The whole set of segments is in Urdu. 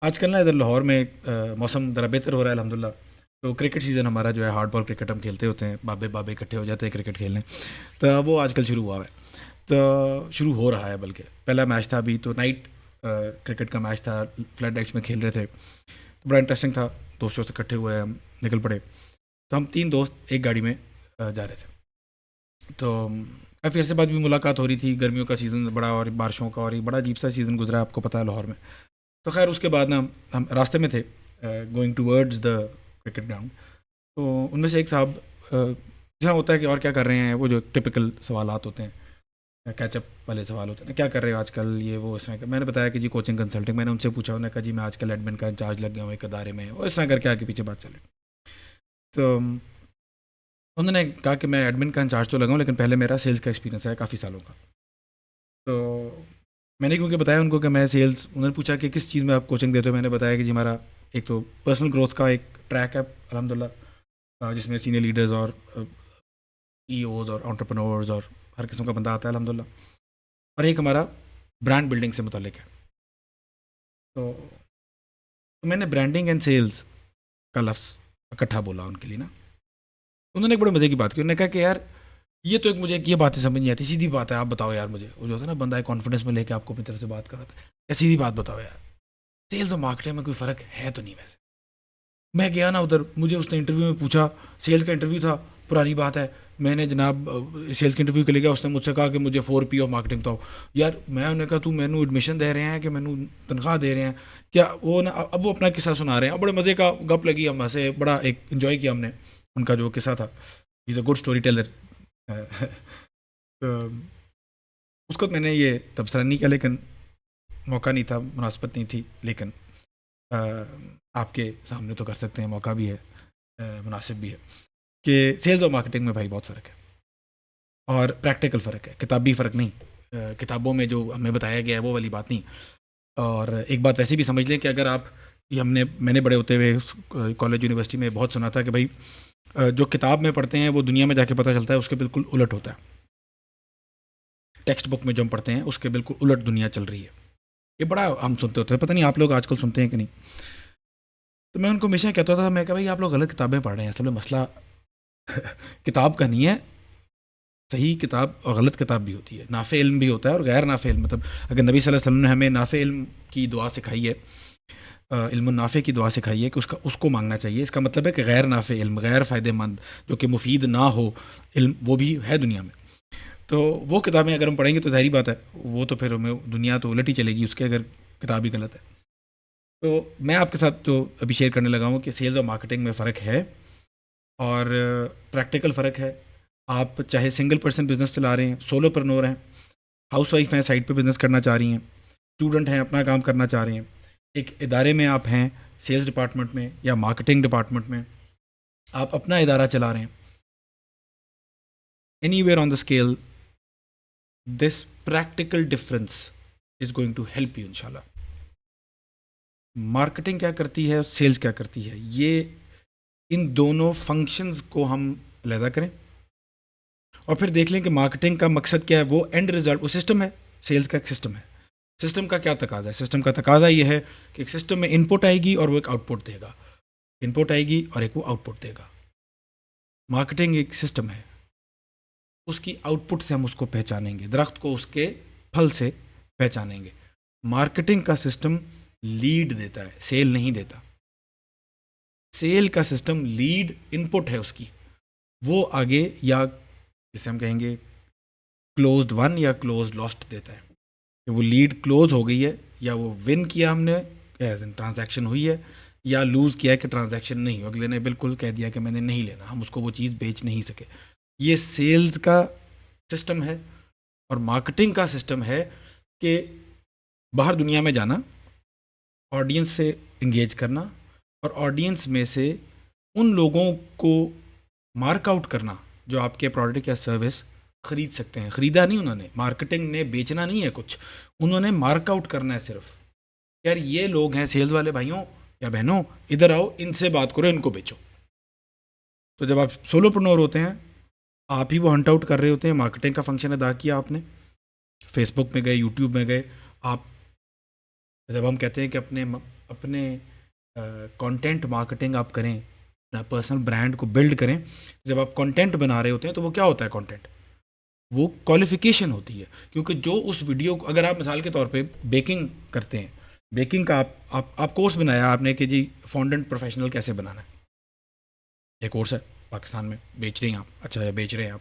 آج کل نا ادھر لاہور میں موسم ذرا بہتر ہو رہا ہے الحمدللہ. تو کرکٹ سیزن ہمارا جو ہے ہارڈ بال کرکٹ ہم کھیلتے ہوتے ہیں, بابے بابے اکٹھے ہو جاتے ہیں کرکٹ کھیلنے. تو وہ آج کل شروع ہوا ہے, تو شروع ہو رہا ہے, بلکہ پہلا میچ تھا ابھی تو نائٹ کرکٹ کا میچ تھا, فلڈ لائٹس میں کھیل رہے تھے. تو بڑا انٹرسٹنگ تھا, دوستوں سے اکٹھے ہوئے ہم نکل پڑے. تو ہم تین دوست ایک گاڑی میں جا رہے تھے. تو کافی عرصے بعد بھی ملاقات ہو رہی تھی. گرمیوں کا سیزن بڑا اور بارشوں کا, اور بڑا عجیب سا سیزن گزرا, آپ کو پتہ ہے لاہور میں. تو خیر اس کے بعد نا ہم راستے میں تھے going towards the cricket ground. تو ان میں سے ایک صاحب جہاں ہوتا ہے کہ اور کیا کر رہے ہیں, وہ جو ٹپکل سوالات ہوتے ہیں, کیچ اپ والے سوال ہوتے ہیں, کیا کر رہے ہو آج کل, یہ وہ اس طرح کا. میں نے بتایا کہ جی کوچنگ کنسلٹنگ. میں نے ان سے پوچھا, انہوں نے کہا جی میں آج کل ایڈمن کا انچارج لگ گیا ہوں ایک ادارے میں, اور اس طرح کر کے آگے پیچھے بات چل رہی. تو انہوں نے کہا کہ میں ایڈمن کا انچارج تو لگا ہوں, لیکن پہلے میرا سیلز کا ایکسپیرینس ہے کافی سالوں کا. تو میں نے کیونکہ بتایا ان کو کہ میں سیلز, انہوں نے پوچھا کہ کس چیز میں آپ کوچنگ دیتے ہو. میں نے بتایا کہ جی ہمارا ایک تو پرسنل گروتھ کا ایک ٹریک ہے الحمدللہ, جس میں سینئر لیڈرز اور ای اوز اور انٹرپرنورز اور ہر قسم کا بندہ آتا ہے الحمدللہ. اور ایک ہمارا برانڈ بلڈنگ سے متعلق ہے. تو میں نے برانڈنگ اینڈ سیلز کا لفظ اکٹھا بولا ان کے لیے نا. انہوں نے ایک بڑے مزے کی بات کی. انہوں نے کہا کہ یار یہ تو ایک مجھے یہ باتیں سمجھ نہیں آتی, سیدھی بات ہے, آپ بتاؤ یار مجھے. وہ جو ہوتا ہے نا بندہ ہے کانفیڈنس میں لے کے آپ کو اپنی طرف سے بات کر رہا تھا, یا سیدھی بات بتاؤ یار, سیلز اور مارکیٹنگ میں کوئی فرق ہے تو نہیں ویسے. میں گیا نا ادھر, مجھے اس نے انٹرویو میں پوچھا, سیلز کا انٹرویو تھا, پرانی بات ہے. میں نے جناب سیلز کے انٹرویو کے لیے گیا, اس نے مجھ سے کہا کہ مجھے 4 P آف مارکیٹنگ بتاؤ. یار میں نے کہا تو مینو ایڈمیشن دے رہے ہیں کہ مینو تنخواہ دے رہے ہیں کیا. وہ نا اب وہ اپنا قصہ سنا رہے ہیں, اور بڑے مزے کا گپ لگی, ہم سے بڑا ایک انجوائے کیا ہم نے ان کا جو قصہ تھا. از اے گڈ اسٹوری ٹیلر. اس کو میں نے یہ تبصرہ نہیں کیا, لیکن موقع نہیں تھا, مناسبت نہیں تھی, لیکن آپ کے سامنے تو کر سکتے ہیں, موقع بھی ہے, مناسب بھی ہے کہ سیلز اور مارکیٹنگ میں بھائی بہت فرق ہے, اور پریکٹیکل فرق ہے, کتابی فرق نہیں. کتابوں میں جو ہمیں بتایا گیا ہے وہ والی بات نہیں. اور ایک بات ویسے بھی سمجھ لیں کہ اگر آپ, یہ میں نے بڑے ہوتے ہوئے کالج یونیورسٹی میں بہت سنا تھا کہ بھائی جو کتاب میں پڑھتے ہیں وہ دنیا میں جا کے پتہ چلتا ہے اس کے بالکل الٹ ہوتا ہے. ٹیکسٹ بک میں جو ہم پڑھتے ہیں اس کے بالکل الٹ دنیا چل رہی ہے. یہ بڑا ہم سنتے ہوتے ہیں, پتہ نہیں آپ لوگ آج کل سنتے ہیں کہ نہیں. تو میں ان کو ہمیشہ کہتا تھا, میں کہ بھائی آپ لوگ غلط کتابیں پڑھ رہے ہیں. اصل میں مسئلہ کتاب کا نہیں ہے, صحیح کتاب اور غلط کتاب بھی ہوتی ہے, نافع علم بھی ہوتا ہے اور غیر نافع علم. مطلب اگر نبی صلی اللہ علیہ وسلم نے ہمیں نافع علم کی دعا سکھائی ہے, علم النافع کی دعا سکھائی ہے کہ اس کو مانگنا چاہیے, اس کا مطلب ہے کہ غیر نافع علم, غیر فائدہ مند, جو کہ مفید نہ ہو علم, وہ بھی ہے دنیا میں. تو وہ کتابیں اگر ہم پڑھیں گے تو ظاہری بات ہے وہ تو پھر ہمیں دنیا تو الٹ ہی چلے گی اس کے, اگر کتاب ہی غلط ہے. تو میں آپ کے ساتھ تو ابھی شیئر کرنے لگا ہوں کہ سیلز اور مارکیٹنگ میں فرق ہے, اور پریکٹیکل فرق ہے. آپ چاہے سنگل پرسن بزنس چلا رہے ہیں, سولو پرنور ہیں, ہاؤس وائف ہیں, سائڈ پہ بزنس کرنا چاہ رہی ہیں, اسٹوڈنٹ ہیں, اپنا کام کرنا چاہ رہے ہیں, ایک ادارے میں آپ ہیں, سیلز ڈپارٹمنٹ میں یا مارکیٹنگ ڈپارٹمنٹ میں آپ اپنا ادارہ چلا رہے ہیں, anywhere on the scale, this practical difference is going to help you ان شاء اللہ. مارکیٹنگ کیا کرتی ہے اور سیلز کیا کرتی ہے, یہ ان دونوں فنکشنز کو ہم علیحدہ کریں, اور پھر دیکھ لیں کہ مارکیٹنگ کا مقصد کیا ہے. وہ اینڈ رزلٹ, وہ سسٹم ہے, سیلز کا ایک سسٹم ہے. سسٹم کا کیا تقاضا ہے, سسٹم کا تقاضا یہ ہے کہ ایک سسٹم میں ان پٹ آئے گی اور وہ ایک آؤٹ پٹ دے گا, ان پٹ آئے گی اور ایک وہ آؤٹ پٹ دے گا. مارکیٹنگ ایک سسٹم ہے, اس کی آؤٹ پٹ سے ہم اس کو پہچانیں گے, درخت کو اس کے پھل سے پہچانیں گے. مارکیٹنگ کا سسٹم لیڈ دیتا ہے, سیل نہیں دیتا. سیل کا سسٹم لیڈ ان پٹ ہے اس کی, وہ آگے یا جسے ہم کہیں گے کلوزڈ ون یا کلوزڈ لاسٹ دیتا ہے, کہ وہ لیڈ کلوز ہو گئی ہے, یا وہ ون کیا ہم نے ایز ان ٹرانزیکشن ہوئی ہے, یا لوز کیا ہے کہ ٹرانزیکشن نہیں, اگلے نے بالکل کہہ دیا کہ میں نے نہیں لینا, ہم اس کو وہ چیز بیچ نہیں سکے. یہ سیلز کا سسٹم ہے. اور مارکیٹنگ کا سسٹم ہے کہ باہر دنیا میں جانا, آڈینس سے انگیج کرنا, اور آڈینس میں سے ان لوگوں کو مارک آؤٹ کرنا جو آپ کے پروڈکٹ یا سروس خرید سکتے ہیں. خریدا نہیں انہوں نے, مارکیٹنگ نے بیچنا نہیں ہے کچھ, انہوں نے مارک آؤٹ کرنا ہے صرف. یار یہ لوگ ہیں سیلز والے بھائیوں یا بہنوں, ادھر آؤ, ان سے بات کرو, ان کو بیچو. تو جب آپ سولو پرنور ہوتے ہیں, آپ ہی وہ ہنٹ آؤٹ کر رہے ہوتے ہیں. مارکیٹنگ کا فنکشن ادا کیا آپ نے, فیس بک میں گئے, یوٹیوب میں گئے آپ. جب ہم کہتے ہیں کہ اپنے کنٹینٹ مارکیٹنگ آپ کریں، اپنا پرسنل برانڈ کو بلڈ کریں. جب آپ کنٹینٹ بنا رہے ہوتے ہیں تو وہ کیا ہوتا ہے کنٹینٹ؟ وہ کوالیفیکیشن ہوتی ہے. کیونکہ جو اس ویڈیو کو، اگر آپ مثال کے طور پہ بیکنگ کرتے ہیں، بیکنگ کا آپ کورس بنایا آپ نے کہ جی فونڈنٹ پروفیشنل کیسے بنانا ہے، یہ کورس ہے پاکستان میں، بیچ رہے ہیں آپ، اچھا بیچ رہے ہیں آپ،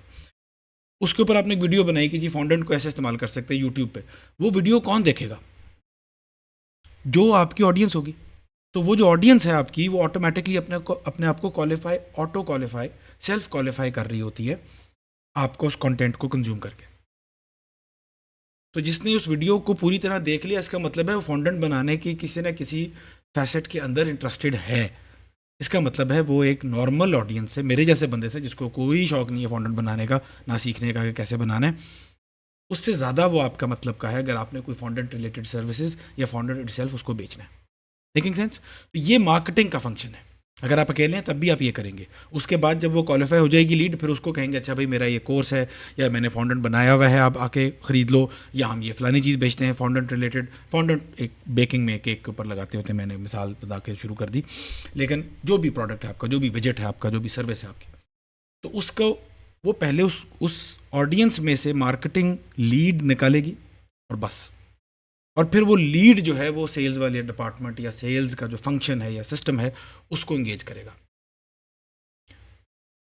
اس کے اوپر آپ نے ایک ویڈیو بنائی کہ جی فونڈنٹ کو ایسے استعمال کر سکتے ہیں یوٹیوب پہ. وہ ویڈیو کون دیکھے گا؟ جو آپ کی آڈینس ہوگی. تو وہ جو آڈینس ہے آپ کی، وہ آٹومیٹکلی اپنے آپ کو کوالیفائی سیلف کوالیفائی کر رہی ہوتی ہے آپ کو اس کنٹینٹ کو کنزیوم کر کے. تو جس نے اس ویڈیو کو پوری طرح دیکھ لیا، اس کا مطلب ہے وہ فونڈنٹ بنانے کی کسی نہ کسی فیسٹ کے اندر انٹرسٹڈ ہے. اس کا مطلب ہے وہ ایک نارمل آڈینس سے، میرے جیسے بندے سے جس کو کوئی شوق نہیں ہے فونڈنٹ بنانے کا، نہ سیکھنے کا کہ کیسے بنانا ہے، اس سے زیادہ وہ آپ کا مطلب کا ہے اگر آپ نے کوئی فونڈنٹ ریلیٹڈ سروسز یا فونڈنٹ اٹ سیلف اس کو بیچنا ہے. Making sense? تو یہ مارکیٹنگ کا فنکشن ہے. اگر آپ اکیلے ہیں تب بھی آپ یہ کریں گے. اس کے بعد جب وہ کوالیفائی ہو جائے گی لیڈ، پھر اس کو کہیں گے اچھا بھائی میرا یہ کورس ہے یا میں نے فونڈنٹ بنایا ہوا ہے، آپ آ کے خرید لو، یا ہم یہ فلانی چیز بیچتے ہیں فونڈنٹ ریلیٹڈ. فونڈنٹ ایک بیکنگ میں کیک کے اوپر لگاتے ہوتے ہیں، میں نے مثال بتا کے شروع کر دی. لیکن جو بھی پروڈکٹ ہے آپ کا، جو بھی ویجٹ ہے آپ کا، جو بھی سروس ہے آپ کی، تو اس کو وہ پہلے اس آڈینس میں سے مارکیٹنگ لیڈ نکالے گی اور بس. اور پھر وہ لیڈ جو ہے وہ سیلز والے ڈپارٹمنٹ یا سیلز کا جو فنکشن ہے یا سسٹم ہے اس کو انگیج کرے گا.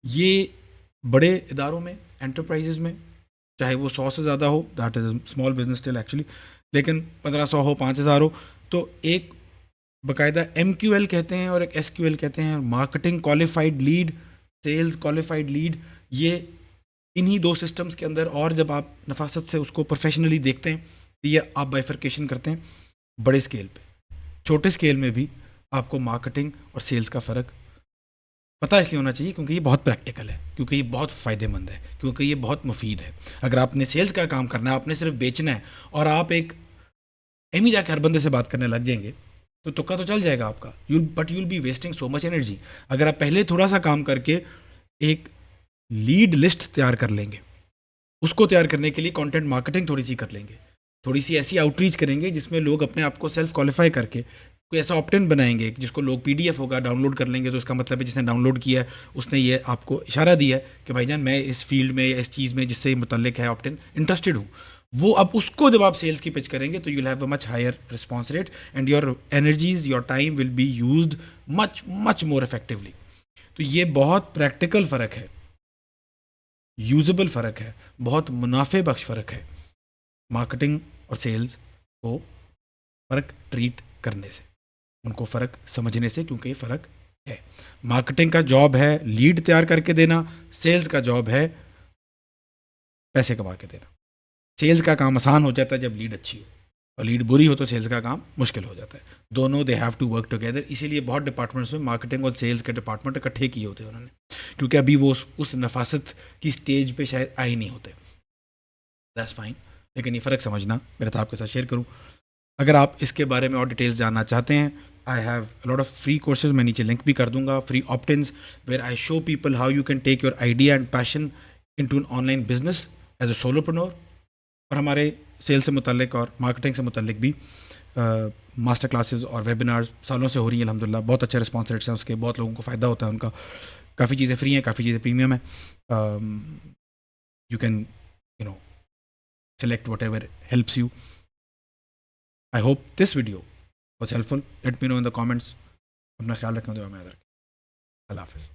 یہ بڑے اداروں میں، انٹرپرائزز میں، چاہے وہ 100 سے زیادہ ہو، that is small business still actually, لیکن 1500 ہو، 5000 ہو، تو ایک باقاعدہ ایم کیو ایل کہتے ہیں اور ایک ایس کیو ایل کہتے ہیں، marketing qualified lead, sales qualified lead. یہ انہی دو سسٹمز کے اندر، اور جب آپ نفاست سے اس کو پروفیشنلی دیکھتے ہیں تو یہ آپ بائفرکیشن کرتے ہیں بڑے اسکیل پہ. چھوٹے اسکیل میں بھی آپ کو مارکیٹنگ اور سیلز کا فرق پتہ اس لیے ہونا چاہیے کیونکہ یہ بہت پریکٹیکل ہے، کیونکہ یہ بہت فائدہ مند ہے، کیونکہ یہ بہت مفید ہے. اگر آپ نے سیلز کا کام کرنا ہے، آپ نے صرف بیچنا ہے، اور آپ ایک ایم ہی جا کے ہر بندے سے بات کرنے لگ جائیں گے تو تکا تو چل جائے گا آپ کا، but you will be wasting so much energy. اگر آپ پہلے تھوڑا سا کام کر کے ایک لیڈ لسٹ تیار کر لیں گے، اس کو تیار کرنے کے لیے کانٹینٹ مارکیٹنگ تھوڑی سی کر لیں گے، تھوڑی سی ایسی آؤٹ ریچ کریں گے جس میں لوگ اپنے آپ کو سیلف کوالیفائی کر کے کوئی ایسا آپٹن بنائیں گے جس کو لوگ پی ڈی ایف ہوگا ڈاؤن لوڈ کر لیں گے. تو اس کا مطلب ہے جس نے ڈاؤن لوڈ کیا ہے اس نے یہ آپ کو اشارہ دیا ہے کہ بھائی جان میں اس فیلڈ میں یا اس چیز میں جس سے متعلق ہے آپٹن انٹرسٹڈ ہوں. وہ اب اس کو جب آپ سیلس کی پچ کریں گے تو you will have a much higher response rate and your energies, your time will be used much more effectively. تو یہ بہت پریکٹیکل فرق ہے، یوزبل فرق ہے، بہت منافع بخش فرق ہے مارکیٹنگ اور سیلز کو فرق ٹریٹ کرنے سے، ان کو فرق سمجھنے سے، کیونکہ یہ فرق ہے. مارکیٹنگ کا جاب ہے لیڈ تیار کر کے دینا، سیلز کا جاب ہے پیسے کما کے دینا. سیلز کا کام آسان ہو جاتا ہے جب لیڈ اچھی ہو، اور لیڈ بری ہو تو سیلز کا کام مشکل ہو جاتا ہے. دونوں they have to work together. اسی لیے بہت ڈپارٹمنٹس میں مارکیٹنگ اور سیلز کے ڈپارٹمنٹ اکٹھے کیے ہوتے ہیں انہوں نے، کیونکہ ابھی وہ اس نفاست کی سٹیج پہ شاید آئے نہیں ہوتے. دیٹس فائن، لیکن یہ فرق سمجھنا میرا تھا آپ کے ساتھ شیئر کروں. اگر آپ اس کے بارے میں اور ڈیٹیلز جاننا چاہتے ہیں، I have lot of free courses, میں نیچے لنک بھی کر دوں گا، free options where I show people how you can take your idea and passion into an online business as a solopreneur. اور ہمارے سیل سے متعلق اور مارکیٹنگ سے متعلق بھی ماسٹر کلاسز اور ویبینارز سالوں سے ہو رہی ہیں الحمد للہ. بہت اچھے رسپانس ریٹس ہیں اس کے، بہت لوگوں کو فائدہ ہوتا ہے ان کا. کافی چیزیں فری ہیں، کافی چیزیں پریمیم ہیں. You can select whatever helps you. I hope this video was helpful. Let me know in the comments. اپنا خیال رکھنا، دعا میں یاد رکھیں. اللہ حافظ.